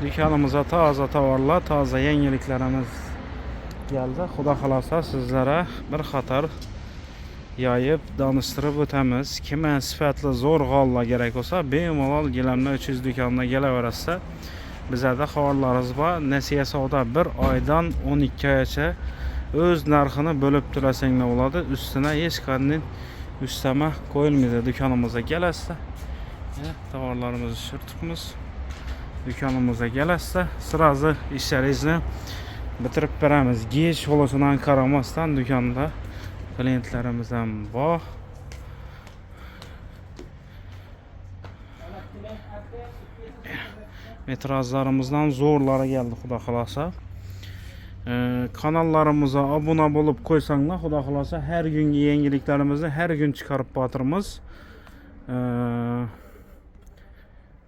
Dükkanımıza taze tovarlar, taze yeniliklerimiz geldi. Xudo xolasa sizlere bir qator yayıp danıştırıp o'tamiz. Kime sifatli zo'r g'alla kerak bo'lsa, bemalol gilamlar 300 dükkanına kelaversa, bizlarda xabarlarimiz bor. Nasiya savdo 1 oydan 12 oygacha o'z narxini bo'lib to'lasanglar bo'ladi. Üstüne hech qanday ustama qo'yilmaydi. Dükkanımıza kelasizlar. Tovarlarimizni tushiribmiz. Dükkanımıza gelirse sırası işlerinizni bitirib beramiz. Geç olasidan qaramasdan dükkanda klientlarimiz ham bor. Metrazlarımızdan zo'rlari geldi xudo xolasa. Kanallarımıza abone olup qo'ysanglar, xudo xolasa her günki yangiliklarimizni her gün chiqarib batırmız.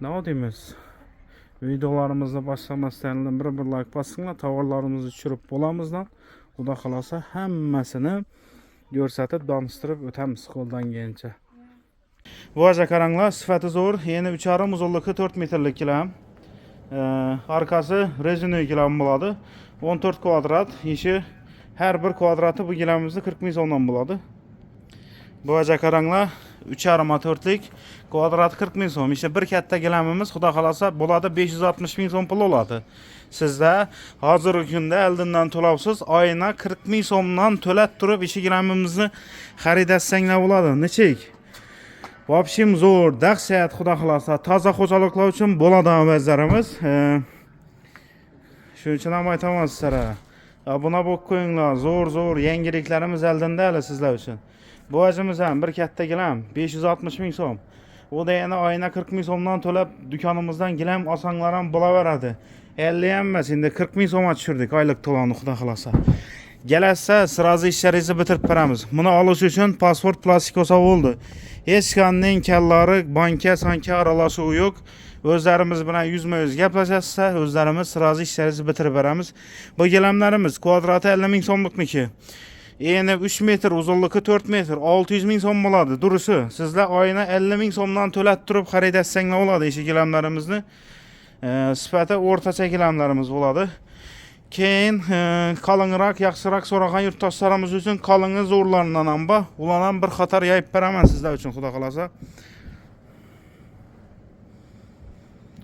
Ne deymiz? Videolarımızda başlamasdan bir like bassınlar, tovarlarımızı tushirib bo'lamizdan. Xudo xolasa hammasini ko'rsatib, danıştırib o'tamiz qo'ldan kelgancha. Bu aja qaranglar, sifati zo'r, yeni 3,5 uzunluğu 4 metrlik gilam. Arkası rezina gilam bo'ladi. 14 kvadrat, işi her bir kvadratı bu gilamimizda 40 ming so'mdan bo'ladi. Bu aja qaranglar, 3,5-4lik kvadrat 40 ming so'm. İşte bir katta gilamimiz xudo xolasa bo'ladi 560 ming so'm pul oladi. Sizda hozirgi kunda eldan to'lovsiz oyina 40 ming so'mdan to'lab turib ishi gilamimizni xarid etsanglar bo'ladi. Nechik? Vobshim zo'r, dahshat xudo xolasa toza xo'jaliklar uchun bo'ladi avazlarimiz. Shuning uchun ham aytaman sizlarga. Abuna bo'lib qo'yinglar. Zo'r yangiliklarimiz eldinda hali sizlar uchun. Bu ajimiz ham bir katta gilam 560 ming so'm. O da yana oyina 40 ming so'mdan to'lab dükkanımızdan gilam olsanglar ham bo'laveradi. 50 ham emas, endi 40 ming so'mga tushirdik oylik to'lovni xudo xolasa. Kelasa sirazi ishlaringizni bitirib beramiz. Buni olish uchun pasport plastik olsa bo'ldi. Hech qanday kallari banka sanka aralashuvi yo'q. O'zlarimiz bilan yuzma-yuz gaplashasizlar, o'zlarimiz sirazi ishlaringizni bitirib beramiz. Bu gilamlarimiz kvadrati 50 ming so'mlikniki. Eni 3 metr, uzunluğu 4 metr, 600 ming so'm bo'ladi. Durisi, sizlar oyina 50 ming so'mdan to'lab turib xarid etsanglar bo'ladi ishi gilamlarimizni. Sifati o'rtacha gilamlarimiz bo'ladi. Keyin qalinroq, yaxshiroq so'ragan yurtdoshlarimiz uchun qalingi zo'rlaridan ham bor. Ularni ham bir qator yayib beraman sizlar uchun xudo xolasa.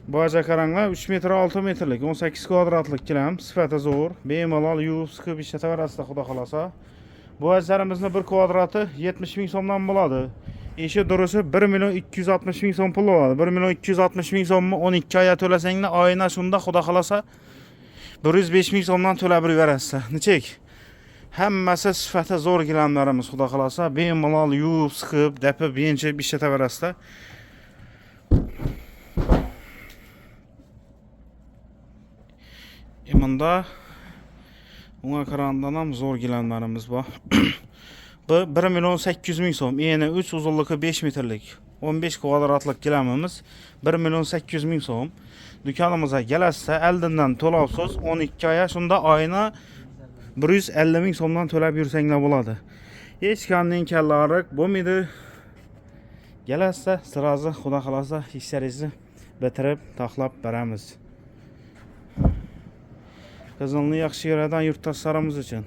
Bu aja qaranglar, 3 metr 6 metrlik 18 kvadratlik gilam, sifati zo'r, bemalol yuvib siqib ishlataverasizlar xudo xolasa. Bu ajlarimizni bir kvadratı 70 ming so'mdan bo'ladi. Ishi durisi 1 million 260 ming so'm pul oladi. 1 million 260 ming so'mni 12 oyga to'lasanglar, oyina shunda xudo xolasa 105 ming so'mdan to'lab berasizlar. Nechek? Hammasi sifati zo'r gilamlarimiz xudo xolasa, bemalol yuvib siqib, dapib, yenchib ishlataverasizlar. Bunda ona qarandan ham zo'r gilamlarimiz bor. Bu 1 million 800 ming so'm. Eni 3 uzunluğu 5 metrlik 15 kvadratlik gilamimiz 1 million 800 ming so'm. Dükkanımıza gelirse eldinden to'lovsiz 12 oya shunda oyina 150 ming so'mdan to'lab yursanglar bo'ladi. Hech qanday kallariq bo'lmaydi. Gelirse sirazi xudo xolasa ishlaringizni bitirib taxlab beramiz. Qizilni yaxshi ko'radigan yurtdoshlarimiz uchun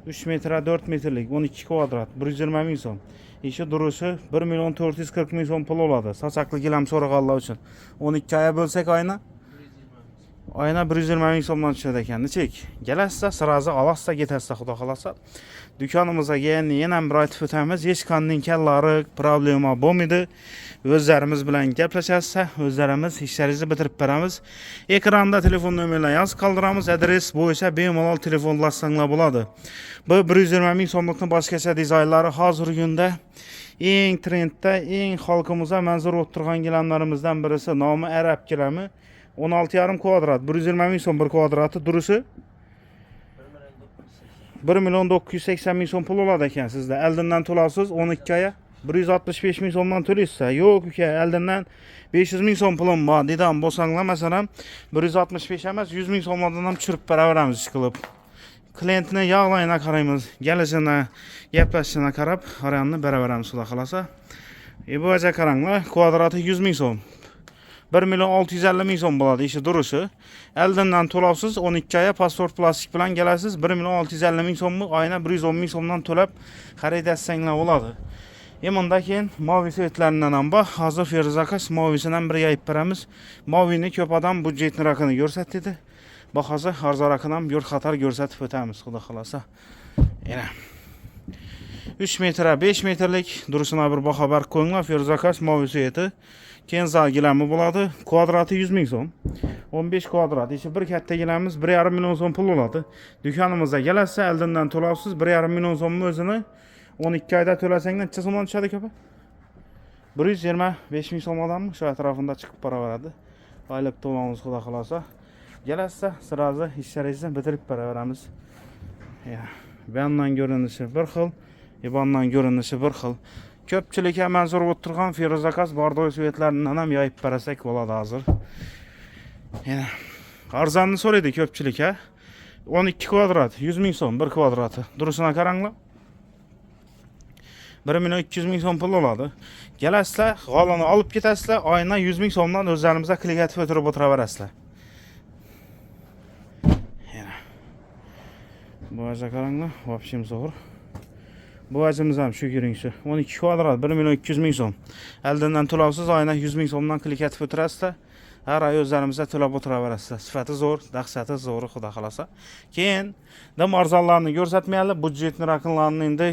3 metr 4 metrlik 12 kvadrat 120 ming so'm. Ishi durisi 1 million 440 ming so'm pul oladi. Sochaqli gilam so'raganlar uchun 12 oya bo'lsak oyina 120 ming so'mdan tushadi ekan. Nechek? Kelasizlar, sirazi olasizlar, ketasizlar xudo xolasa. Dükkanımıza yana bir aytib o'tamiz. Hech qanday kallari problema bo'lmaydi. O'zlarimiz bilan gaplashasizlar, o'zlarimiz ishlaringizni bitirib beramiz. Ekranda telefon nomerlarini yozib qoldiramiz. Adres bo'yicha bemalol telefonlashsanglar bo'ladi. Bu 120 ming so'mlikning boshqacha dizaynlari hozirgi kunda eng trendda, eng xalqimizga manzur bo'lib turgan gilamlarimizdan birisi. Nomi Arab gilami. 16,5 kvadrat, 120 ming so'm bir kvadratı durisi 1 million 980 ming so'm pul oladi ekan sizda. Eldan to'lovsiz 12 oya 165 ming so'mdan to'laysizlar. Yo'q uka, eldan 500 ming so'm pulim bor dedim bo'lsanglar, masalan 165 emas 100 ming so'mlardan ham tushirib beraveramiz ish qilib. Klientni yog'layına qaraymiz, gelishini, gaplashishini qarab, organni beraveramiz xudo xolasa. Bu aja qaranglar, kvadratı 100 ming so'm. 1 milyon 650 ming so'm bo'ladi ishi durishi. Oldindan to'lovsiz 12 oy pasport plastik bilan kelasiz. 1 milyon 650 ming so'mni oyna 110 ming so'mdan to'lab xarid etsanglar bo'ladi. Emonda keyin movi svetlaridan ham bor. Hozir Feruzakas movisidan bir yayib beramiz. Movini ko'p odam budjetni raqamini ko'rsatdi. Bu hozir arzon raqamni ham xatar ko'rsatib o'tamiz, xudo xolasa. Yana 3 metr 5 metrlik durusuna bir xabar qo'yinglar. Feruzakas movi sveti. Keyin zal gilami bo'ladi. Kvadrati 100 ming so'm. 15 kvadrat. İşte bir katta gilamiz 1,5 milyon so'm pul bo'ladi. Do'konimizga kelsa, oldindan to'lovsiz 1,5 milyon so'mni o'zini 12 oyda to'lasanglar necha so'mdan tushadi ko'pa? 125 ming so'mdanmi shu atrofida chiqib boraveradi. Oylab to'lamiz xudo xolasa. Kelsa, sirazi ishlaringizni bitirib boraveramiz. Bu yandan görünüşü bir xil, bu yandan görünüşü bir xil. Ko'pchilikka manzur bo'lib turgan Feruzakas bordoy svetlaridan ham yoyib berasak bo'ladi hozir. Yana arzonni so'raydi ko'pchilik ha. 12 kvadrat 100 ming so'm 1 kvadrati. Durusuna qaranglar. 1 milyon 200 ming so'm pul oladi. Kelasizlar, g'olani olib ketasizlar, oyna 100 ming so'mdan o'zlarimizga klik etib o'tirib o'tiraverasizlar. Yana bu aja qaranglar, vobshim zo'r. Bu ajimiz ham shu ko'ringchi. 12 kvadrat 1 milyon 200 ming so'm. Oldindan to'lovsiz oyna 100 ming so'mdan klik etib o'tirasizlar. Har oy o'zlarimizga to'lab o'tiraverasizlar. Sifati zo'r, dahshati zo'r, xudo xolasa. Keyin dam arzonlarni ko'rsatmayapti, budjetni raqamlarni endi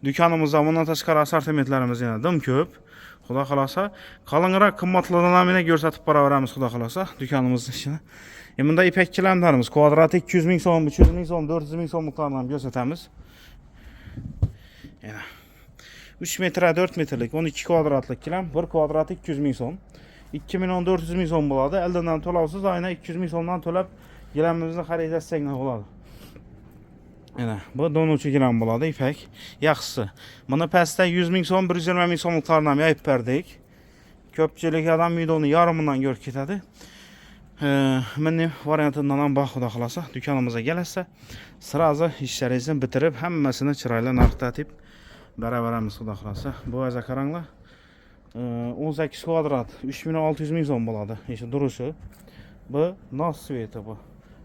do'konimizda bundan tashqari assortimentlarimiz yana dim ko'p. Xudo xolasa, qalinroq qimmatlardan ham yana ko'rsatib boraveramiz, xudo xolasa, do'konimizning ishini. Bunda ipak gilamlarimiz kvadrati 200 ming so'm, 300 ming so'm, 400 ming so'm miqdorida ham ko'rsatamiz. Yana 3 metr 4 metrlik 12 kvadratlik gilam, 1 kvadrati 200 ming so'm. 2 milyon 400 ming so'm bo'ladi. Oldindan to'lovsiz oyna 200 ming so'mdan to'lab gilamimizni xarid etsanglar bo'ladi. Yana bu donuvchi gilam bo'ladi, ipak. Yaxshisi. Buni pastda 100 ming so'm, 120 ming so'm miqdorida ham yoyib berdik. Ko'pchilik odam videoni yarimidan ko'rib ketadi. Meni variantidan ham bor, xudo xolasa, do'konimizga kelsa, sirazi ishlaringizni bitirib, hammasini chiroyli narxda deb beraveramiz, xudo xolasa. Bu aja qaranglar. 18 kvadrat 3 milyon 600 ming so'm bo'ladi. İşte duruşu. Bu nos sveti bu.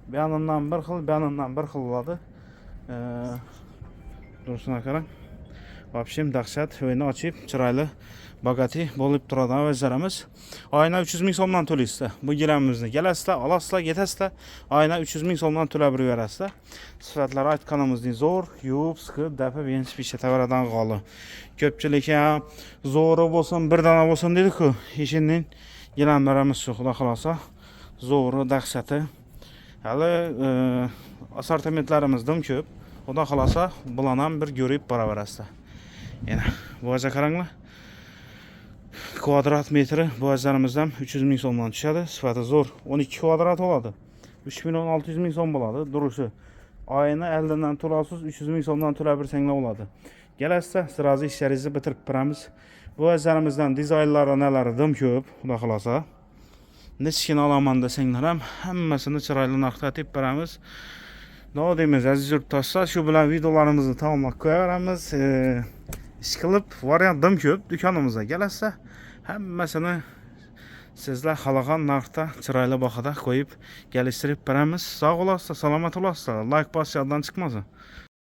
Bu yanından bir xil, bu yanından bir xil bo'ladi. Duruşuna qarang. Vobshim dahshat, o'yini ochib, chiroyli, bogati bo'lib turadi o'zlarimiz. Oyna 300 ming so'mdan to'laysizlar. Bu gilamimizni kelasizlar, olasizlar, yetasizlar. Oyna 300 ming so'mdan to'lab berasizlar. Sifatlari aytganimizdek zo'r, yuvib, siqib, dafib, yenib ishlataveradan g'oli. Ko'pchilik ham zo'ri bo'lsin, bir dona bo'lsin dedi-ku. Ishining gilamlarimiz shu, xudo xolasa, zo'ri, dahshati. Hali assortimentlarimiz dim ko'p. Xudo xolasa, bularni ham bir ko'rib boraverasizlar. Yana bu aja qaranglar. Kvadrat metri bu ajlarimizdan 300 ming so'mdan tushadi. Sifati zo'r. 12 kvadrat oladi. 3 milyon 600 ming so'm bo'ladi. Durushi. Oyini oldindan to'lovsiz 300 ming so'mdan to'lab bersanglar bo'ladi. Kelasizlar, sirazi ishlaringizni bitirib beramiz. Bu ajlarimizdan dizaynlari nalari dim ko'p, xudo xolasa. Nechkina olaman desanglar ham hammasini chiroyli narxda deb beramiz. Nima deymiz, aziz yurtdoshlar, shu bilan videolarimizni tamomlab qo'yaveramiz. Ish qilib, variant dim ko'p, do'konimizga kelsa, hammasini sizlar xohlagan narxda, chiroyli bahada qo'yib, kelishtirib beramiz. Sog' bo'lasizlar, salomat bo'lasizlar. Like bosishdan chiqmasin.